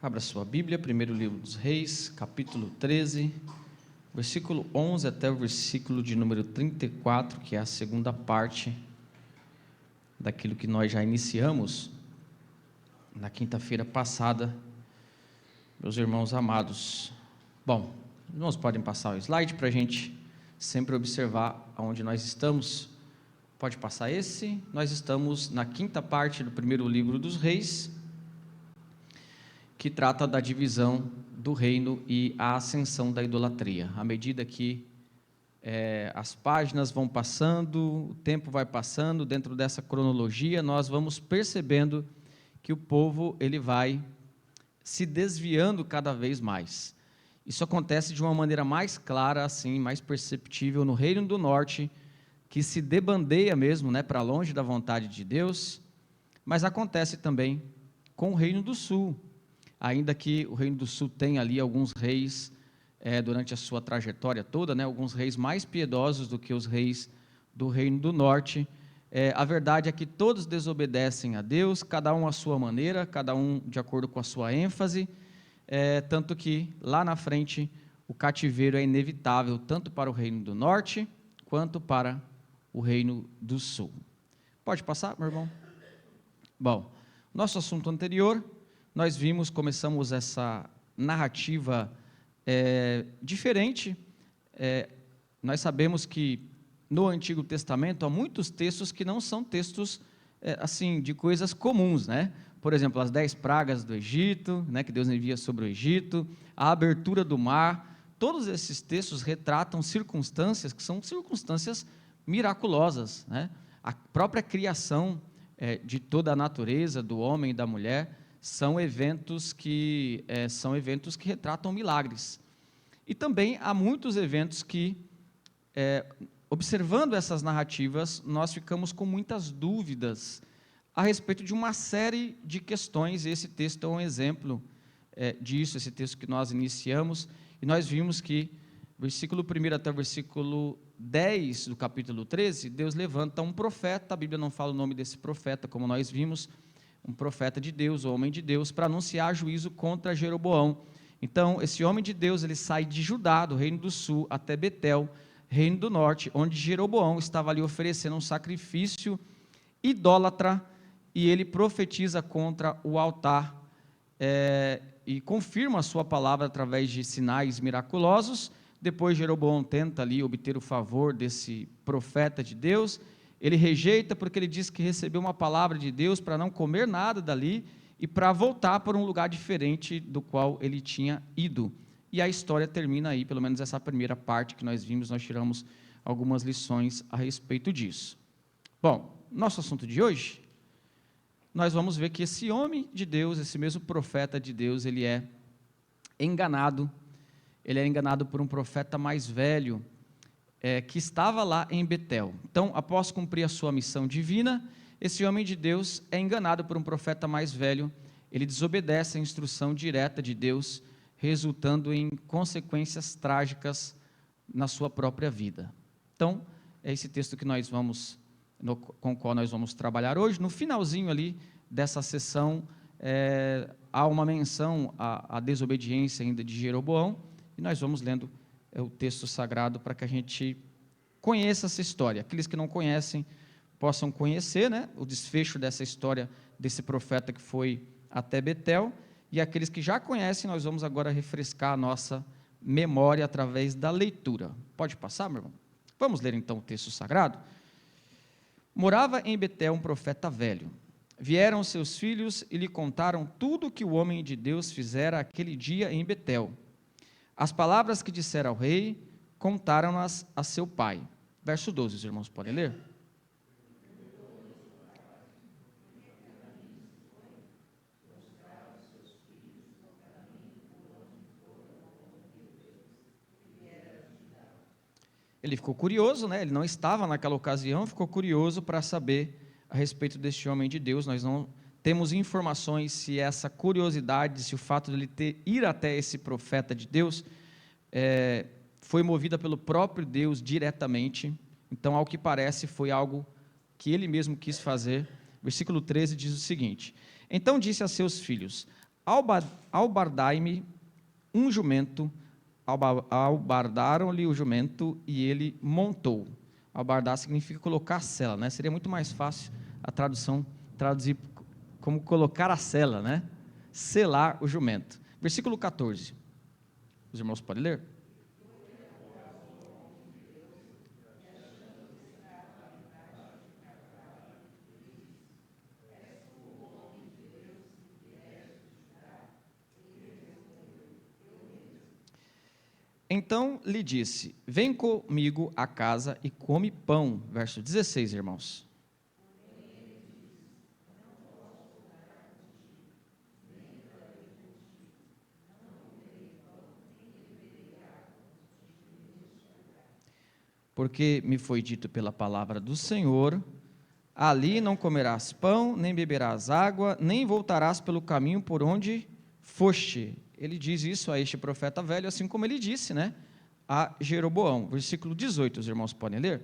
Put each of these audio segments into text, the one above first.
Abra sua Bíblia, primeiro livro dos Reis, capítulo 13, versículo 11 até o versículo de número 34, que é a segunda parte daquilo que nós já iniciamos na quinta-feira passada, meus irmãos amados. Bom, os irmãos podem passar o slide para a gente sempre observar aonde nós estamos. Pode passar esse. Nós estamos na quinta parte do primeiro livro dos Reis, que trata da divisão do reino e a ascensão da idolatria. À medida que as páginas vão passando, o tempo vai passando, dentro dessa cronologia, nós vamos percebendo que o povo ele vai se desviando cada vez mais. Isso acontece de uma maneira mais clara, assim, mais perceptível no Reino do Norte, que se debandeia mesmo, para longe da vontade de Deus, mas acontece também com o Reino do Sul, ainda que o Reino do Sul tenha ali alguns reis durante a sua trajetória toda, alguns reis mais piedosos do que os reis do Reino do Norte. A verdade é que todos desobedecem a Deus, cada um à sua maneira, cada um de acordo com a sua ênfase, tanto que lá na frente o cativeiro é inevitável, tanto para o Reino do Norte, quanto para o Reino do Sul. Pode passar, meu irmão? Bom, nosso assunto anterior, nós começamos essa narrativa diferente. Nós sabemos que no Antigo Testamento há muitos textos que não são textos assim, de coisas comuns, Por exemplo, as 10 pragas do Egito, que Deus envia sobre o Egito, a abertura do mar. Todos esses textos retratam circunstâncias que são circunstâncias miraculosas, A própria criação de toda a natureza, do homem e da mulher, são eventos que retratam milagres. E também há muitos eventos que, observando essas narrativas, nós ficamos com muitas dúvidas a respeito de uma série de questões. Esse texto é um exemplo disso, esse texto que nós iniciamos, e nós vimos que, versículo 1 até o versículo 10 do capítulo 13, Deus levanta um profeta. A Bíblia não fala o nome desse profeta, como nós vimos, um profeta de Deus, ou homem de Deus, para anunciar juízo contra Jeroboão. Então, esse homem de Deus, ele sai de Judá, do Reino do Sul, até Betel, Reino do Norte, onde Jeroboão estava ali oferecendo um sacrifício idólatra, e ele profetiza contra o altar, e confirma a sua palavra através de sinais miraculosos. Depois Jeroboão tenta ali obter o favor desse profeta de Deus. Ele rejeita porque ele diz que recebeu uma palavra de Deus para não comer nada dali e para voltar para um lugar diferente do qual ele tinha ido. E a história termina aí, pelo menos essa primeira parte que nós vimos, nós tiramos algumas lições a respeito disso. Bom, nosso assunto de hoje, nós vamos ver que esse homem de Deus, esse mesmo profeta de Deus, ele é enganado por um profeta mais velho, que estava lá em Betel. Então, após cumprir a sua missão divina, esse homem de Deus é enganado por um profeta mais velho. Ele desobedece a instrução direta de Deus, resultando em consequências trágicas na sua própria vida. Então, é esse texto que com o qual nós vamos trabalhar hoje. No finalzinho ali dessa sessão, há uma menção à desobediência ainda de Jeroboão, e nós vamos lendo o texto sagrado para que a gente conheça essa história. Aqueles que não conhecem possam conhecer, o desfecho dessa história desse profeta que foi até Betel, e aqueles que já conhecem, nós vamos agora refrescar a nossa memória através da leitura. Pode passar, meu irmão? Vamos ler então o texto sagrado? Morava em Betel um profeta velho. Vieram seus filhos e lhe contaram tudo o que o homem de Deus fizera aquele dia em Betel. As palavras que dissera ao rei, contaram-nas a seu pai. Verso 12, os irmãos podem ler? Ele ficou curioso, ele não estava naquela ocasião, ficou curioso para saber a respeito deste homem de Deus. Nós não temos informações se essa curiosidade, se o fato de ele ir até esse profeta de Deus, foi movida pelo próprio Deus diretamente. Então, ao que parece, foi algo que ele mesmo quis fazer. Versículo 13 diz o seguinte: então disse a seus filhos: albardai-me um jumento, albardaram-lhe o jumento e ele montou. Albardar significa colocar a sela, né? Seria muito mais fácil a tradução, traduzir como colocar a sela, né? Selar o jumento. Versículo 14. Os irmãos podem ler? Então lhe disse: vem comigo à casa e come pão. Verso 16, irmãos. Porque me foi dito pela palavra do Senhor: ali não comerás pão, nem beberás água, nem voltarás pelo caminho por onde foste. Ele diz isso a este profeta velho, assim como ele disse, né, a Jeroboão. Versículo 18, os irmãos podem ler?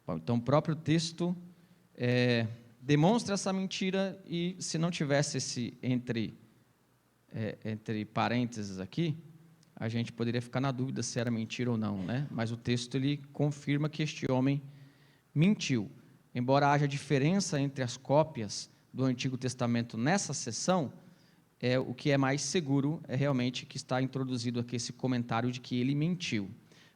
Bom, então o próprio texto demonstra essa mentira, e se não tivesse esse entre parênteses aqui, a gente poderia ficar na dúvida se era mentira ou não, né? Mas o texto ele confirma que este homem mentiu. Embora haja diferença entre as cópias do Antigo Testamento nessa seção, o que é mais seguro é realmente que está introduzido aqui esse comentário de que ele mentiu.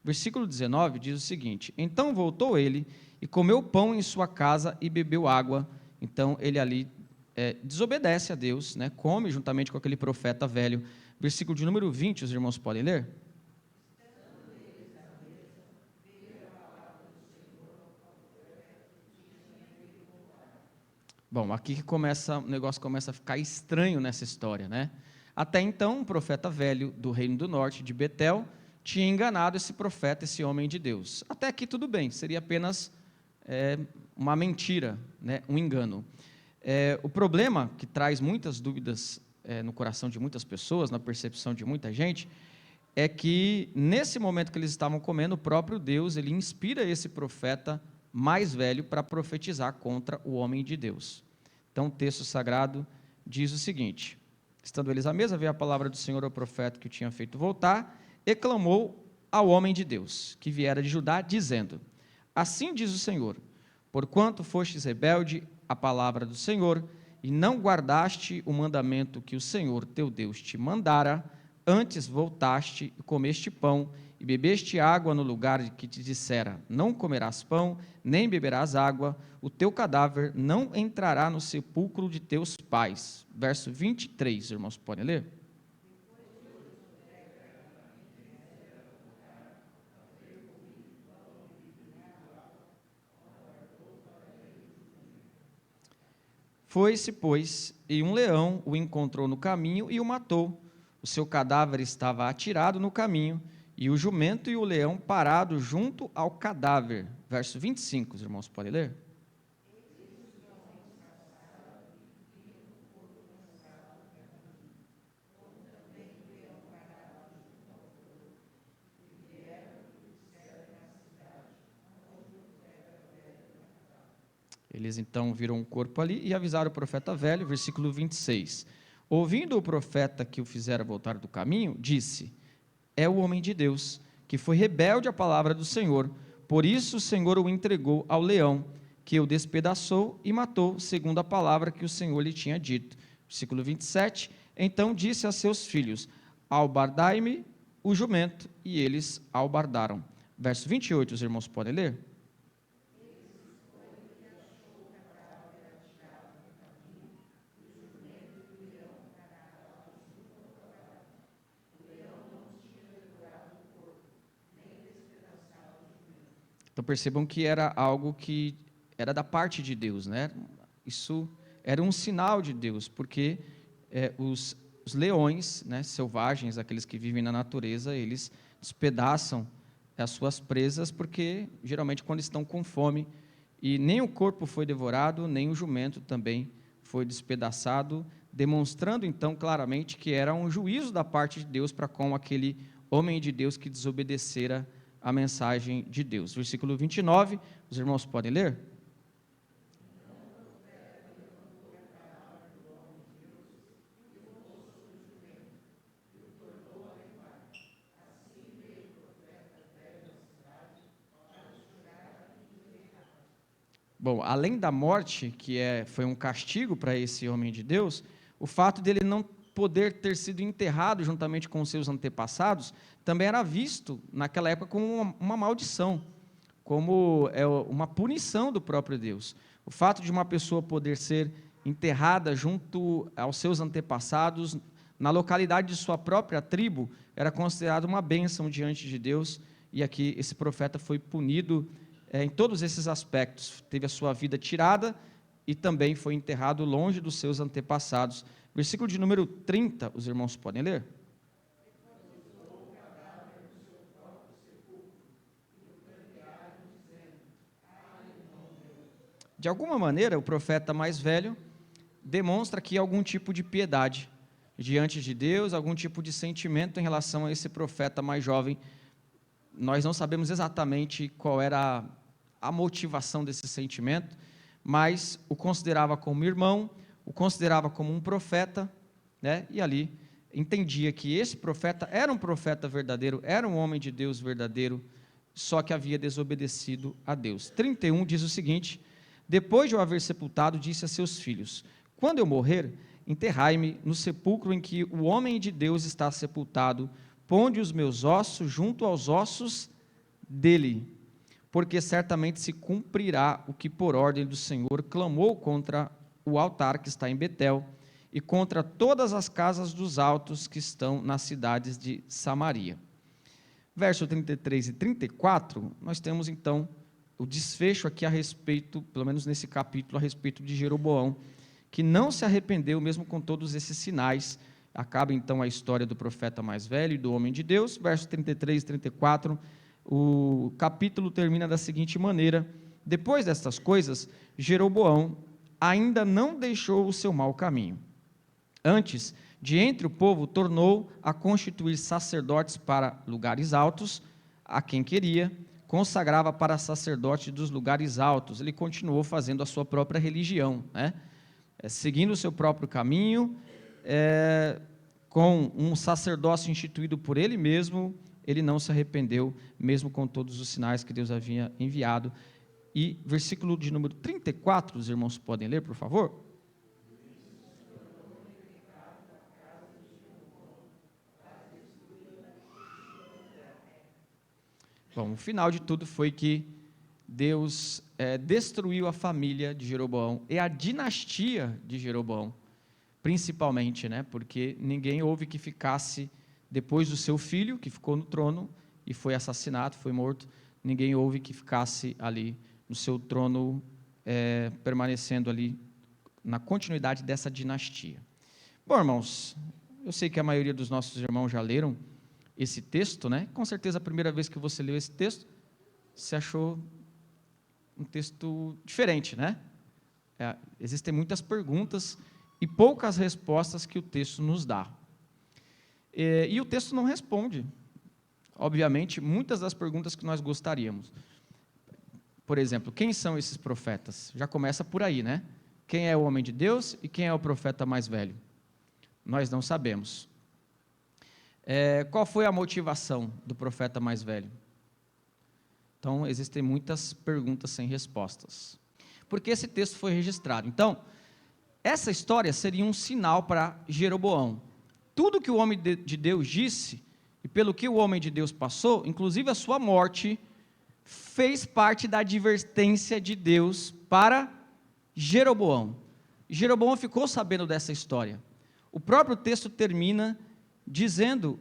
Versículo 19 diz o seguinte: então voltou ele e comeu pão em sua casa e bebeu água. Então ele ali desobedece a Deus, né? Come juntamente com aquele profeta velho. Versículo de número 20, os irmãos podem ler? Bom, aqui que o negócio começa a ficar estranho nessa história, né? Até então, um profeta velho do reino do norte, de Betel, tinha enganado esse profeta, esse homem de Deus. Até aqui tudo bem, seria apenas uma mentira, né? Um engano. O problema que traz muitas dúvidas no coração de muitas pessoas, na percepção de muita gente, é que nesse momento que eles estavam comendo, o próprio Deus, ele inspira esse profeta mais velho para profetizar contra o homem de Deus. Então o texto sagrado diz o seguinte: estando eles à mesa, veio a palavra do Senhor ao profeta que o tinha feito voltar, e clamou ao homem de Deus, que viera de Judá, dizendo: assim diz o Senhor, porquanto fostes rebelde à palavra do Senhor, e não guardaste o mandamento que o Senhor teu Deus te mandara, antes voltaste e comeste pão, e bebeste água no lugar de que te dissera: não comerás pão, nem beberás água, o teu cadáver não entrará no sepulcro de teus pais. Verso 23, irmãos, podem ler? Foi-se, pois, e um leão o encontrou no caminho e o matou. O seu cadáver estava atirado no caminho, e o jumento e o leão parados junto ao cadáver. Verso 25, os irmãos podem ler? Eles então viram um corpo ali e avisaram o profeta velho, versículo 26. Ouvindo o profeta que o fizera voltar do caminho, disse: é o homem de Deus, que foi rebelde à palavra do Senhor, por isso o Senhor o entregou ao leão, que o despedaçou e matou, segundo a palavra que o Senhor lhe tinha dito. Versículo 27, então disse a seus filhos: albardai-me o jumento, e eles albardaram. Verso 28, os irmãos podem ler? Então percebam que era algo que era da parte de Deus, né? Isso era um sinal de Deus, porque os leões, né, selvagens, aqueles que vivem na natureza, eles despedaçam as suas presas, porque geralmente quando estão com fome, e nem o corpo foi devorado, nem o jumento também foi despedaçado, demonstrando então claramente que era um juízo da parte de Deus para com aquele homem de Deus que desobedecera a mensagem de Deus. Versículo 29, os irmãos podem ler? Bom, além da morte, que foi um castigo para esse homem de Deus, o fato dele não poder ter sido enterrado juntamente com os seus antepassados, também era visto naquela época como uma maldição, como uma punição do próprio Deus. O fato de uma pessoa poder ser enterrada junto aos seus antepassados, na localidade de sua própria tribo, era considerado uma bênção diante de Deus, e aqui esse profeta foi punido em todos esses aspectos. Teve a sua vida tirada e também foi enterrado longe dos seus antepassados. Versículo de número 30, os irmãos podem ler? De alguma maneira, o profeta mais velho demonstra aqui algum tipo de piedade diante de Deus, algum tipo de sentimento em relação a esse profeta mais jovem. Nós não sabemos exatamente qual era a motivação desse sentimento, mas o considerava como irmão, o considerava como um profeta, né? E ali entendia que esse profeta era um profeta verdadeiro, era um homem de Deus verdadeiro, só que havia desobedecido a Deus. 31 diz o seguinte: depois de o haver sepultado, disse a seus filhos: quando eu morrer, enterrai-me no sepulcro em que o homem de Deus está sepultado, ponde os meus ossos junto aos ossos dele, porque certamente se cumprirá o que por ordem do Senhor clamou contra o altar que está em Betel e contra todas as casas dos altos que estão nas cidades de Samaria. Verso 33 e 34, nós temos então o desfecho aqui a respeito, pelo menos nesse capítulo, a respeito de Jeroboão, que não se arrependeu mesmo com todos esses sinais. Acaba então a história do profeta mais velho e do homem de Deus. Verso 33 e 34, o capítulo termina da seguinte maneira: depois destas coisas, Jeroboão ainda não deixou o seu mau caminho. Antes, de entre o povo, tornou a constituir sacerdotes para lugares altos, a quem queria, consagrava para sacerdote dos lugares altos. Ele continuou fazendo a sua própria religião, né? Seguindo o seu próprio caminho, com um sacerdócio instituído por ele mesmo. Ele não se arrependeu, mesmo com todos os sinais que Deus havia enviado. E versículo de número 34, os irmãos podem ler, por favor? Bom, o final de tudo foi que Deus destruiu a família de Jeroboão e a dinastia de Jeroboão, principalmente, né? Porque ninguém houve que ficasse depois do seu filho, que ficou no trono e foi assassinado, foi morto. Ninguém houve que ficasse ali no seu trono, permanecendo ali na continuidade dessa dinastia. Bom, irmãos, eu sei que a maioria dos nossos irmãos já leram esse texto, né? Com certeza a primeira vez que você leu esse texto, você achou um texto diferente, né? Existem muitas perguntas e poucas respostas que o texto nos dá. E o texto não responde, obviamente, muitas das perguntas que nós gostaríamos. Por exemplo, quem são esses profetas? Já começa por aí, né? Quem é o homem de Deus e quem é o profeta mais velho? Nós não sabemos. Qual foi a motivação do profeta mais velho? Então, existem muitas perguntas sem respostas. Por que esse texto foi registrado? Então, essa história seria um sinal para Jeroboão. Tudo que o homem de Deus disse, e pelo que o homem de Deus passou, inclusive a sua morte, fez parte da advertência de Deus para Jeroboão. Jeroboão ficou sabendo dessa história. O próprio texto termina dizendo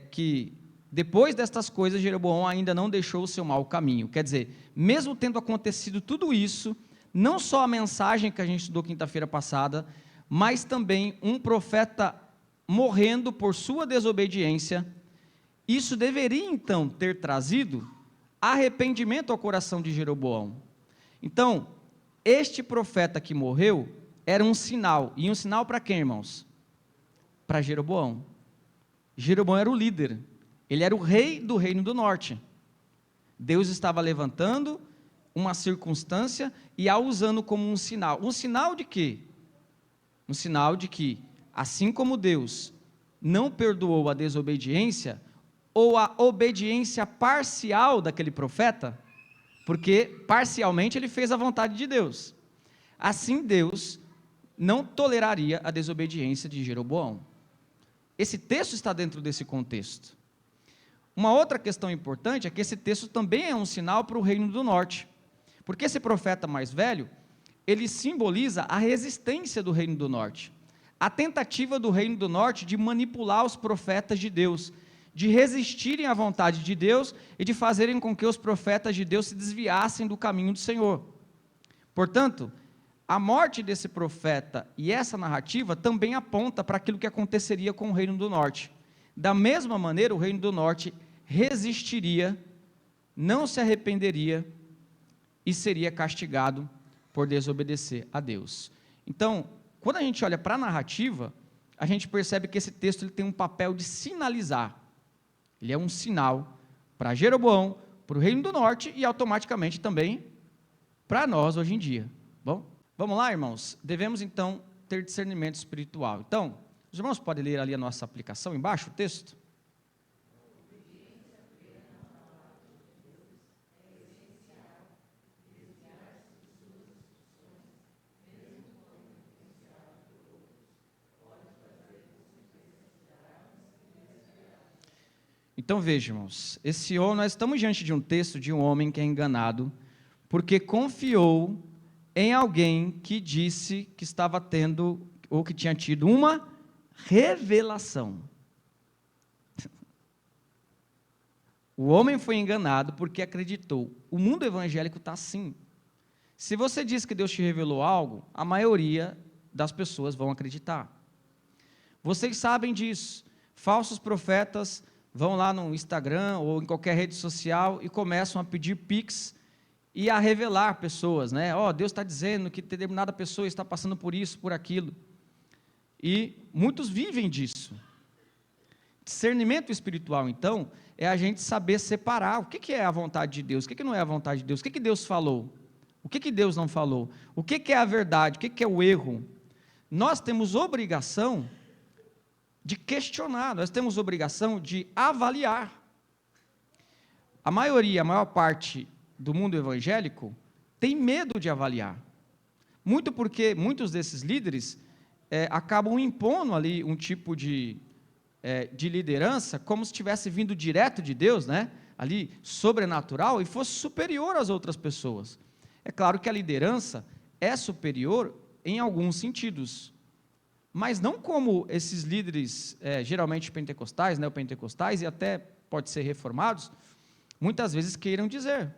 que depois destas coisas, Jeroboão ainda não deixou o seu mau caminho. Quer dizer, mesmo tendo acontecido tudo isso, não só a mensagem que a gente estudou quinta-feira passada, mas também um profeta morrendo por sua desobediência, isso deveria então ter trazido arrependimento ao coração de Jeroboão. Então, este profeta que morreu era um sinal. E um sinal para quem, irmãos? Para Jeroboão. Jeroboão era o líder. Ele era o rei do reino do norte. Deus estava levantando uma circunstância e a usando como um sinal. Um sinal de quê? Um sinal de que, assim como Deus não perdoou a desobediência, ou a obediência parcial daquele profeta, porque parcialmente ele fez a vontade de Deus, assim Deus não toleraria a desobediência de Jeroboão. Esse texto está dentro desse contexto. Uma outra questão importante é que esse texto também é um sinal para o reino do norte, porque esse profeta mais velho, ele simboliza a resistência do reino do norte, a tentativa do reino do norte de manipular os profetas de Deus, de resistirem à vontade de Deus e de fazerem com que os profetas de Deus se desviassem do caminho do Senhor. Portanto, a morte desse profeta e essa narrativa também aponta para aquilo que aconteceria com o reino do norte. Da mesma maneira, o reino do norte resistiria, não se arrependeria e seria castigado por desobedecer a Deus. Então, quando a gente olha para a narrativa, a gente percebe que esse texto ele tem um papel de sinalizar. Ele é um sinal para Jeroboão, para o reino do norte e automaticamente também para nós hoje em dia. Bom, vamos lá, irmãos? Devemos então ter discernimento espiritual. Então, os irmãos podem ler ali a nossa aplicação embaixo, o texto? Então veja, irmãos, nós estamos diante de um texto de um homem que é enganado, porque confiou em alguém que disse que estava tendo, ou que tinha tido uma revelação. O homem foi enganado porque acreditou. O mundo evangélico está assim. Se você diz que Deus te revelou algo, a maioria das pessoas vão acreditar. Vocês sabem disso. Falsos profetas vão lá no Instagram ou em qualquer rede social e começam a pedir pix e a revelar pessoas, né? Deus está dizendo que determinada pessoa está passando por isso, por aquilo. E muitos vivem disso. Discernimento espiritual, então, é a gente saber separar o que é a vontade de Deus, o que não é a vontade de Deus, o que Deus falou, o que Deus não falou, o que é a verdade, o que é o erro. Nós temos obrigação de questionar, nós temos obrigação de avaliar. A maior parte do mundo evangélico tem medo de avaliar, muito porque muitos desses líderes acabam impondo ali um tipo de liderança, como se tivesse vindo direto de Deus, né? Ali, sobrenatural, e fosse superior às outras pessoas. É claro que a liderança é superior em alguns sentidos, mas não como esses líderes, geralmente pentecostais, neopentecostais, e até pode ser reformados, muitas vezes queiram dizer.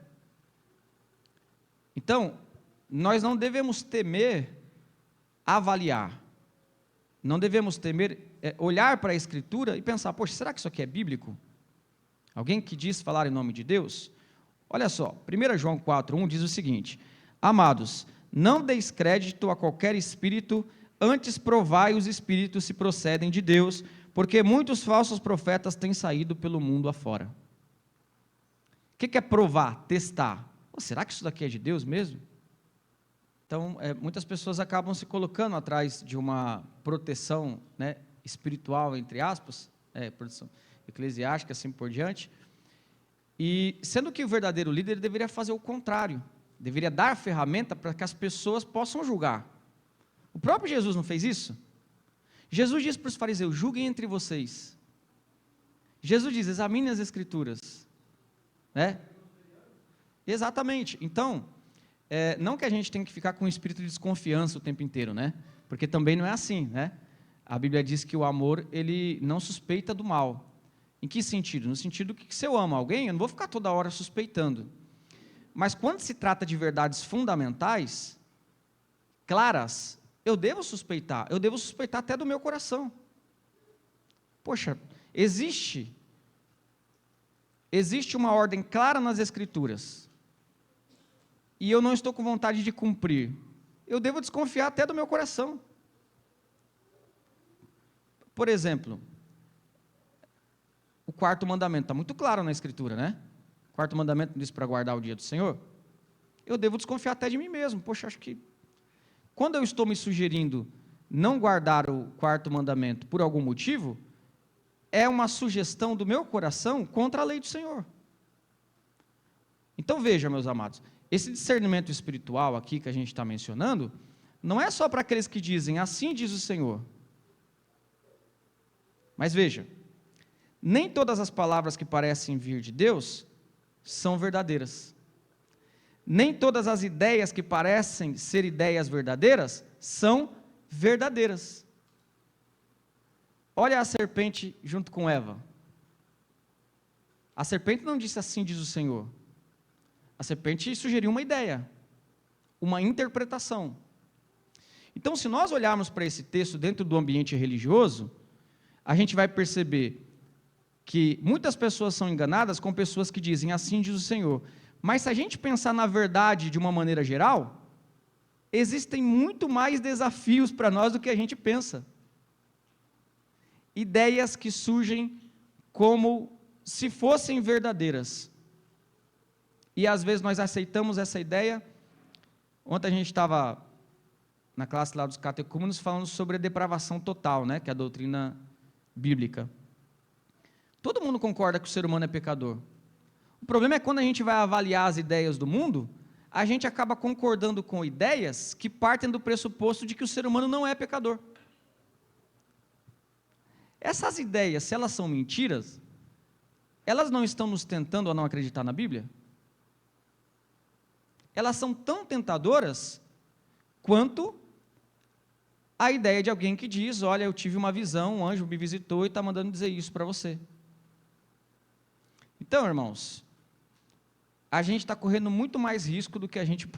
Então, nós não devemos temer avaliar, não devemos temer olhar para a Escritura e pensar, poxa, será que isso aqui é bíblico? Alguém que diz falar em nome de Deus? Olha só, 1 João 4,1 diz o seguinte: amados, não deis crédito a qualquer espírito, antes provai os espíritos se procedem de Deus, porque muitos falsos profetas têm saído pelo mundo afora. O que é provar, testar? Será que isso daqui é de Deus mesmo? Então, muitas pessoas acabam se colocando atrás de uma proteção, né, espiritual, entre aspas, proteção eclesiástica, assim por diante, e sendo que o verdadeiro líder deveria fazer o contrário, deveria dar ferramenta para que as pessoas possam julgar. O próprio Jesus não fez isso? Jesus disse para os fariseus: julguem entre vocês. Jesus diz: examinem as Escrituras, né? Exatamente. Então, não que a gente tenha que ficar com um espírito de desconfiança o tempo inteiro, né? Porque também não é assim, né? A Bíblia diz que o amor, ele não suspeita do mal. Em que sentido? No sentido que se eu amo alguém, eu não vou ficar toda hora suspeitando. Mas quando se trata de verdades fundamentais, claras, eu devo suspeitar até do meu coração. Poxa, existe uma ordem clara nas Escrituras, e eu não estou com vontade de cumprir. eu devo desconfiar até do meu coração. Por exemplo, o quarto mandamento, está muito claro na Escritura, né? O quarto mandamento diz para guardar o dia do Senhor. Eu devo desconfiar até de mim mesmo. Poxa, acho que quando eu estou me sugerindo não guardar o quarto mandamento por algum motivo, é uma sugestão do meu coração contra a lei do Senhor. Então veja, meus amados, esse discernimento espiritual aqui que a gente está mencionando, não é só para aqueles que dizem, assim diz o Senhor. Mas veja, nem todas as palavras que parecem vir de Deus são verdadeiras. Nem todas as ideias que parecem ser ideias verdadeiras são verdadeiras. Olha a serpente junto com Eva. A serpente não disse assim diz o Senhor. A serpente sugeriu uma ideia, uma interpretação. Então, se nós olharmos para esse texto dentro do ambiente religioso, a gente vai perceber que muitas pessoas são enganadas com pessoas que dizem assim diz o Senhor. Mas se a gente pensar na verdade de uma maneira geral, existem muito mais desafios para nós do que a gente pensa. Ideias que surgem como se fossem verdadeiras. E às vezes nós aceitamos essa ideia. Ontem a gente estava na classe lá dos catecúmenos falando sobre a depravação total, né, que é a doutrina bíblica. Todo mundo concorda que o ser humano é pecador. O problema é quando a gente vai avaliar as ideias do mundo, a gente acaba concordando com ideias que partem do pressuposto de que o ser humano não é pecador. Essas ideias, se elas são mentiras, elas não estão nos tentando a não acreditar na Bíblia? Elas são tão tentadoras quanto a ideia de alguém que diz, olha, eu tive uma visão, um anjo me visitou e está mandando dizer isso para você. Então, irmãos, a gente está correndo muito mais risco do que a gente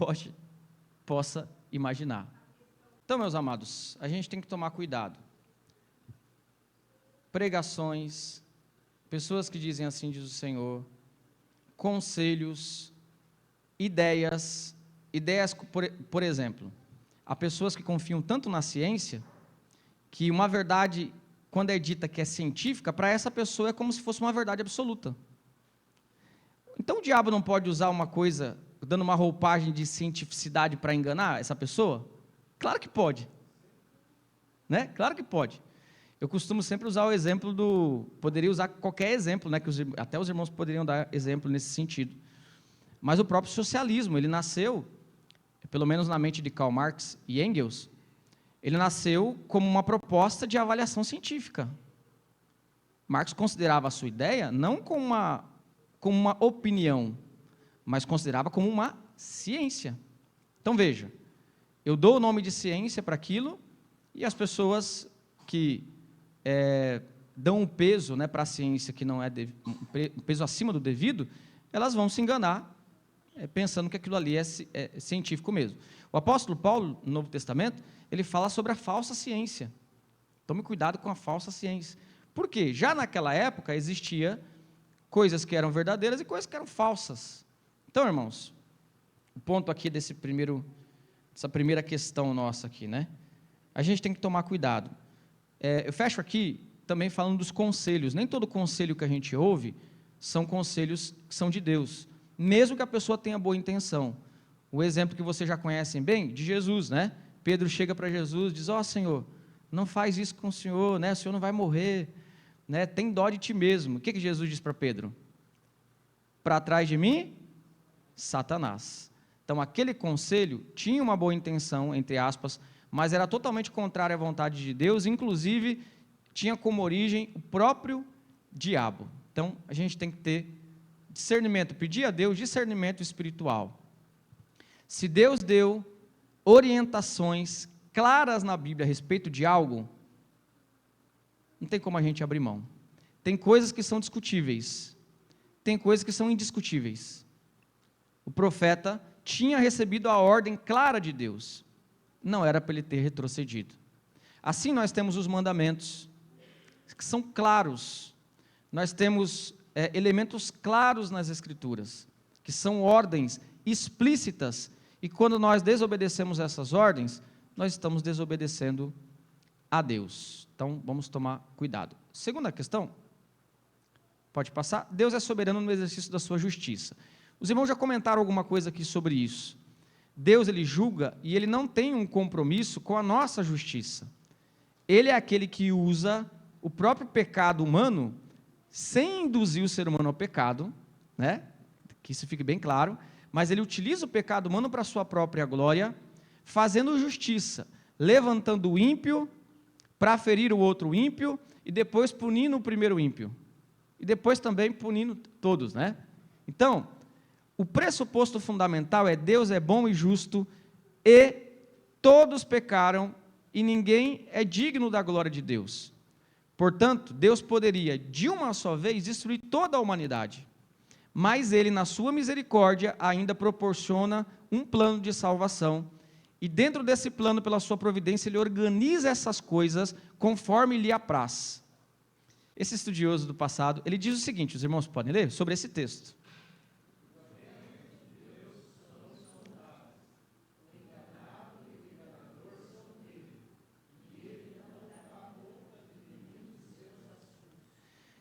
possa imaginar. Então, meus amados, a gente tem que tomar cuidado. Pregações, pessoas que dizem assim diz o Senhor, conselhos, ideias, por exemplo, há pessoas que confiam tanto na ciência, que uma verdade, quando é dita que é científica, para essa pessoa é como se fosse uma verdade absoluta. Então o diabo não pode usar uma coisa, dando uma roupagem de cientificidade para enganar essa pessoa? Claro que pode. Né? Claro que pode. Eu costumo sempre usar o exemplo poderia usar qualquer exemplo, né, que até os irmãos poderiam dar exemplo nesse sentido. Mas o próprio socialismo, ele nasceu, pelo menos na mente de Karl Marx e Engels, ele nasceu como uma proposta de avaliação científica. Marx considerava a sua ideia não como uma opinião, mas considerava como uma ciência. Então veja, eu dou o nome de ciência para aquilo, e as pessoas que dão um peso, né, para a ciência que não é um peso acima do devido, elas vão se enganar, pensando que aquilo ali é científico mesmo. O apóstolo Paulo, no Novo Testamento, ele fala sobre a falsa ciência. Tome cuidado com a falsa ciência. Por quê? Já naquela época existia coisas que eram verdadeiras e coisas que eram falsas. Então, irmãos, o ponto aqui dessa primeira questão nossa aqui, né? A gente tem que tomar cuidado. Eu fecho aqui também falando dos conselhos. Nem todo conselho que a gente ouve são conselhos que são de Deus, mesmo que a pessoa tenha boa intenção. O exemplo que vocês já conhecem bem, de Jesus, né? Pedro chega para Jesus e diz, Senhor, não faz isso com o Senhor, né? O Senhor não vai morrer, né? Tem dó de ti mesmo. O que Jesus diz para Pedro? Para trás de mim, Satanás. Então, aquele conselho tinha uma boa intenção, entre aspas, mas era totalmente contrário à vontade de Deus, inclusive tinha como origem o próprio diabo. Então, a gente tem que ter discernimento, pedir a Deus discernimento espiritual. Se Deus deu orientações claras na Bíblia a respeito de algo, não tem como a gente abrir mão. Tem coisas que são discutíveis, tem coisas que são indiscutíveis. O profeta tinha recebido a ordem clara de Deus, não era para ele ter retrocedido. Assim nós temos os mandamentos, que são claros, nós temos elementos claros nas Escrituras, que são ordens explícitas, E quando nós desobedecemos essas ordens, nós estamos desobedecendo a Deus. Então, vamos tomar cuidado. Segunda questão, pode passar. Deus é soberano no exercício da sua justiça. Os irmãos já comentaram alguma coisa aqui sobre isso. Deus, ele julga e ele não tem um compromisso com a nossa justiça. Ele é aquele que usa o próprio pecado humano sem induzir o ser humano ao pecado, né? Que isso fique bem claro, mas ele utiliza o pecado humano para a sua própria glória, fazendo justiça, levantando o ímpio para ferir o outro ímpio e depois punindo o primeiro ímpio. E depois também punindo todos, né? Então, o pressuposto fundamental é Deus é bom e justo e todos pecaram e ninguém é digno da glória de Deus. Portanto, Deus poderia, de uma só vez, destruir toda a humanidade. Mas Ele, na sua misericórdia, ainda proporciona um plano de salvação. E dentro desse plano, pela sua providência, Ele organiza essas coisas conforme lhe apraz. Esse estudioso do passado, ele diz o seguinte, os irmãos podem ler sobre esse texto.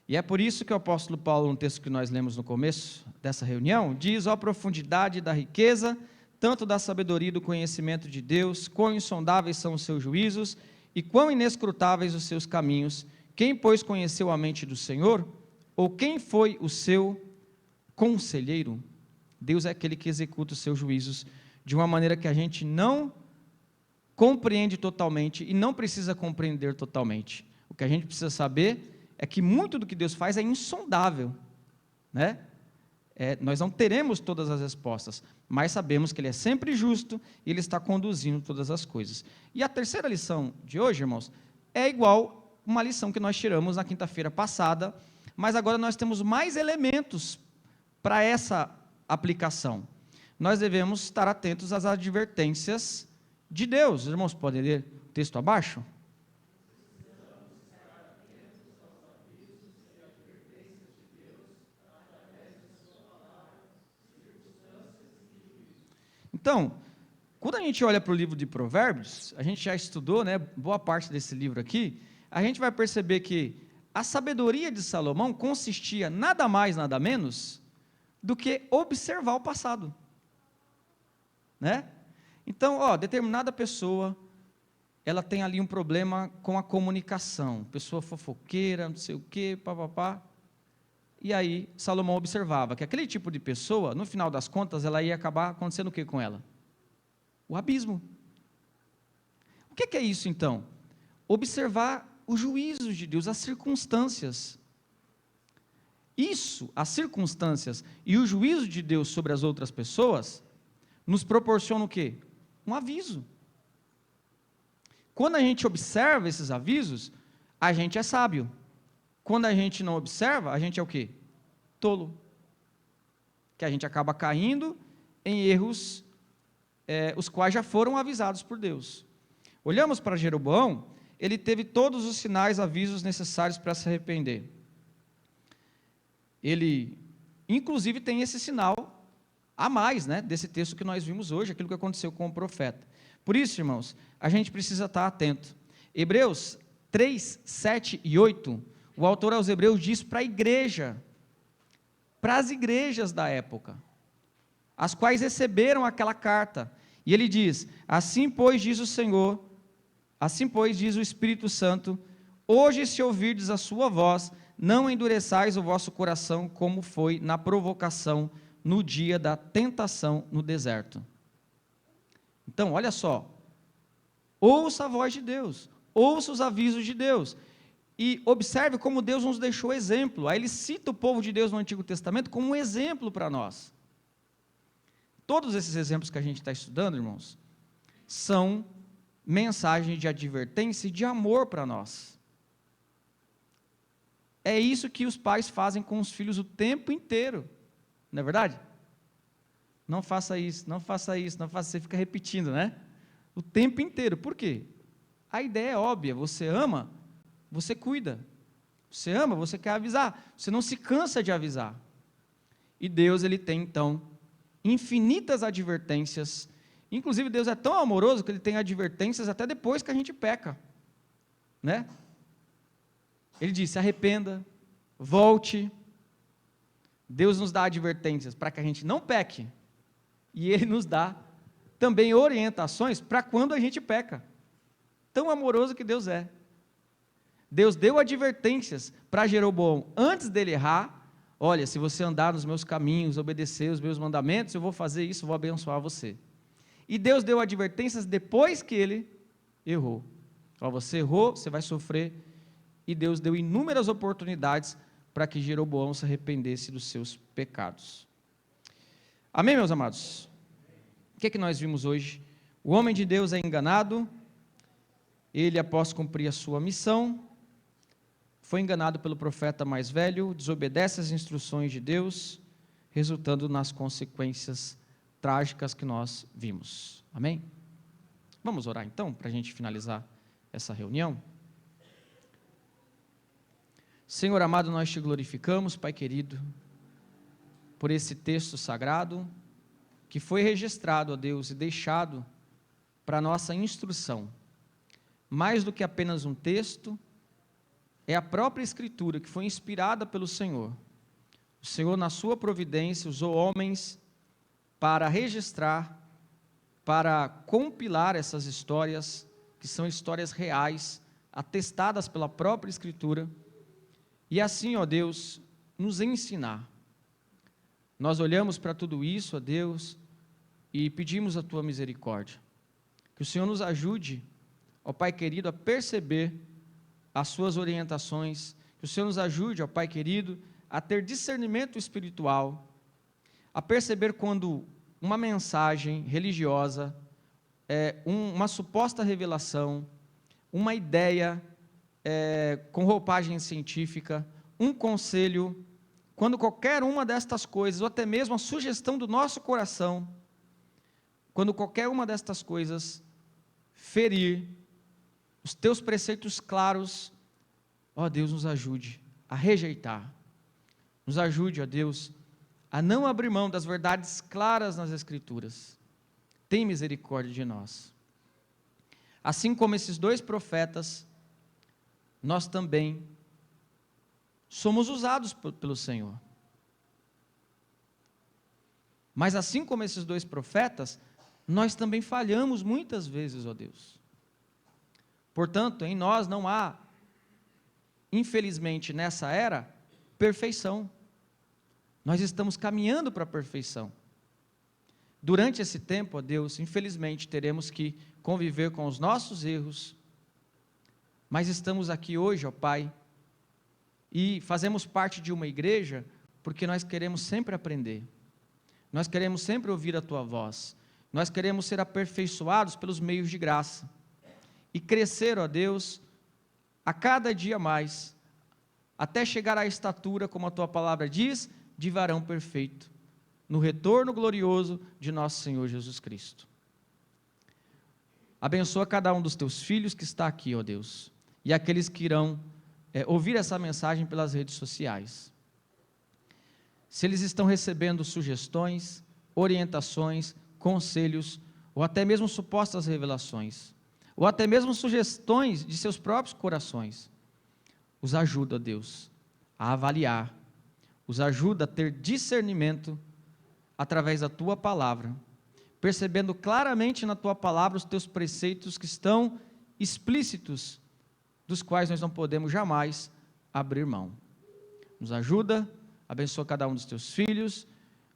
E é por isso que o apóstolo Paulo, no texto que nós lemos no começo dessa reunião, diz: ó a profundidade da riqueza, tanto da sabedoria e do conhecimento de Deus, quão insondáveis são os seus juízos, e quão inescrutáveis os seus caminhos. Quem, pois, conheceu a mente do Senhor? Ou quem foi o seu conselheiro? Deus é aquele que executa os seus juízos de uma maneira que a gente não compreende totalmente e não precisa compreender totalmente. O que a gente precisa saber é que muito do que Deus faz é insondável, né? Nós não teremos todas as respostas, mas sabemos que Ele é sempre justo e Ele está conduzindo todas as coisas. E a terceira lição de hoje, irmãos, é igual uma lição que nós tiramos na quinta-feira passada, mas agora nós temos mais elementos para essa aplicação. Nós devemos estar atentos às advertências de Deus. Os irmãos podem ler o texto abaixo? Então, quando a gente olha para o livro de Provérbios, a gente já estudou, né, boa parte desse livro aqui, a gente vai perceber que a sabedoria de Salomão consistia nada mais, nada menos, do que observar o passado, né? Então, determinada pessoa, ela tem ali um problema com a comunicação, pessoa fofoqueira, não sei o quê, papapá. E aí, Salomão observava que aquele tipo de pessoa, no final das contas, ela ia acabar acontecendo o que com ela? O abismo. O que é isso, então? Observar os juízos de Deus, as circunstâncias. Isso, as circunstâncias e o juízo de Deus sobre as outras pessoas, nos proporciona o quê? Um aviso. Quando a gente observa esses avisos, a gente é sábio. Quando a gente não observa, a gente é o quê? Tolo. Que a gente acaba caindo em erros, os quais já foram avisados por Deus. Olhamos para Jeroboão, ele teve todos os sinais, avisos necessários para se arrepender. Ele, inclusive, tem esse sinal a mais, né, desse texto que nós vimos hoje, aquilo que aconteceu com o profeta. Por isso, irmãos, a gente precisa estar atento. Hebreus 3, 7 e 8, o autor aos Hebreus diz para a igreja, para as igrejas da época, as quais receberam aquela carta, e ele diz: assim pois diz o Senhor, assim pois diz o Espírito Santo, hoje se ouvirdes a sua voz, não endureçais o vosso coração, como foi na provocação, no dia da tentação no deserto. Então, olha só, ouça a voz de Deus, ouça os avisos de Deus, e observe como Deus nos deixou exemplo. Aí ele cita o povo de Deus no Antigo Testamento como um exemplo para nós. Todos esses exemplos que a gente está estudando, irmãos, são mensagens de advertência e de amor para nós. É isso que os pais fazem com os filhos o tempo inteiro, não é verdade? Não faça isso, não faça isso, não faça isso, você fica repetindo, né? O tempo inteiro. Por quê? A ideia é óbvia, você ama, você cuida. Você ama, você quer avisar. Você não se cansa de avisar. E Deus, ele tem, então, infinitas advertências Inclusive, Deus é tão amoroso que Ele tem advertências até depois que a gente peca, né? Ele diz, se arrependa, volte. Deus nos dá advertências para que a gente não peque, e Ele nos dá também orientações para quando a gente peca. Tão amoroso que Deus é. Deus deu advertências para Jeroboão antes dele errar. Olha, se você andar nos meus caminhos, obedecer os meus mandamentos, eu vou fazer isso, vou abençoar você. E Deus deu advertências depois que ele errou. Ó, você errou, você vai sofrer. E Deus deu inúmeras oportunidades para que Jeroboão se arrependesse dos seus pecados. Amém, meus amados? O que é que nós vimos hoje? O homem de Deus é enganado, ele, após cumprir a sua missão, foi enganado pelo profeta mais velho, desobedece às instruções de Deus, resultando nas consequências trágicas que nós vimos. Amém? Vamos orar então, para a gente finalizar essa reunião? Senhor amado, nós te glorificamos, Pai querido, por esse texto sagrado, que foi registrado, ó Deus, e deixado para nossa instrução. Mais do que apenas um texto, é a própria Escritura que foi inspirada pelo Senhor. O Senhor, na sua providência, usou homens para registrar, para compilar essas histórias, que são histórias reais, atestadas pela própria Escritura, e assim, ó Deus, nos ensinar. Nós olhamos para tudo isso, ó Deus, e pedimos a Tua misericórdia. Que o Senhor nos ajude, ó Pai querido, a perceber as Suas orientações. Que o Senhor nos ajude, ó Pai querido, a ter discernimento espiritual, a perceber quando uma mensagem religiosa, uma suposta revelação, uma ideia com roupagem científica, um conselho, quando qualquer uma destas coisas, ou até mesmo a sugestão do nosso coração, quando qualquer uma destas coisas ferir os teus preceitos claros, ó Deus, nos ajude a rejeitar, nos ajude, ó Deus, a não abrir mão das verdades claras nas Escrituras. Tem misericórdia de nós. Assim como esses dois profetas, nós também somos usados pelo Senhor. Mas assim como esses dois profetas, nós também falhamos muitas vezes, ó Deus. Portanto, em nós não há, infelizmente nessa era, perfeição. Nós estamos caminhando para a perfeição. Durante esse tempo, ó Deus, infelizmente teremos que conviver com os nossos erros, mas estamos aqui hoje, ó Pai, e fazemos parte de uma igreja porque nós queremos sempre aprender, nós queremos sempre ouvir a Tua voz, nós queremos ser aperfeiçoados pelos meios de graça, e crescer, ó Deus, a cada dia mais, até chegar à estatura, como a Tua palavra diz, de varão perfeito, no retorno glorioso de nosso Senhor Jesus Cristo. Abençoa cada um dos Teus filhos que está aqui, ó Deus, e aqueles que irão ouvir essa mensagem pelas redes sociais. Se eles estão recebendo sugestões, orientações, conselhos, ou até mesmo supostas revelações, ou até mesmo sugestões de seus próprios corações, os ajuda, Deus, a avaliar, os ajuda a ter discernimento através da Tua palavra, percebendo claramente na Tua palavra os Teus preceitos que estão explícitos, dos quais nós não podemos jamais abrir mão. Nos ajuda, abençoa cada um dos Teus filhos,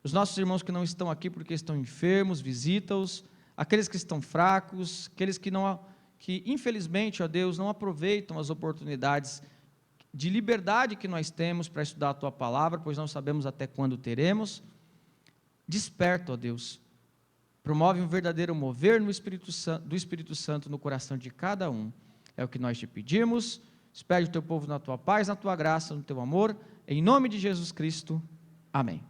os nossos irmãos que não estão aqui porque estão enfermos, visita-os, aqueles que estão fracos, aqueles que infelizmente, ó Deus, não aproveitam as oportunidades de liberdade que nós temos para estudar a Tua palavra, pois não sabemos até quando teremos. Desperta, ó Deus, promove um verdadeiro mover do Espírito Santo no coração de cada um. É o que nós te pedimos. Espere o Teu povo na Tua paz, na Tua graça, no Teu amor. Em nome de Jesus Cristo. Amém.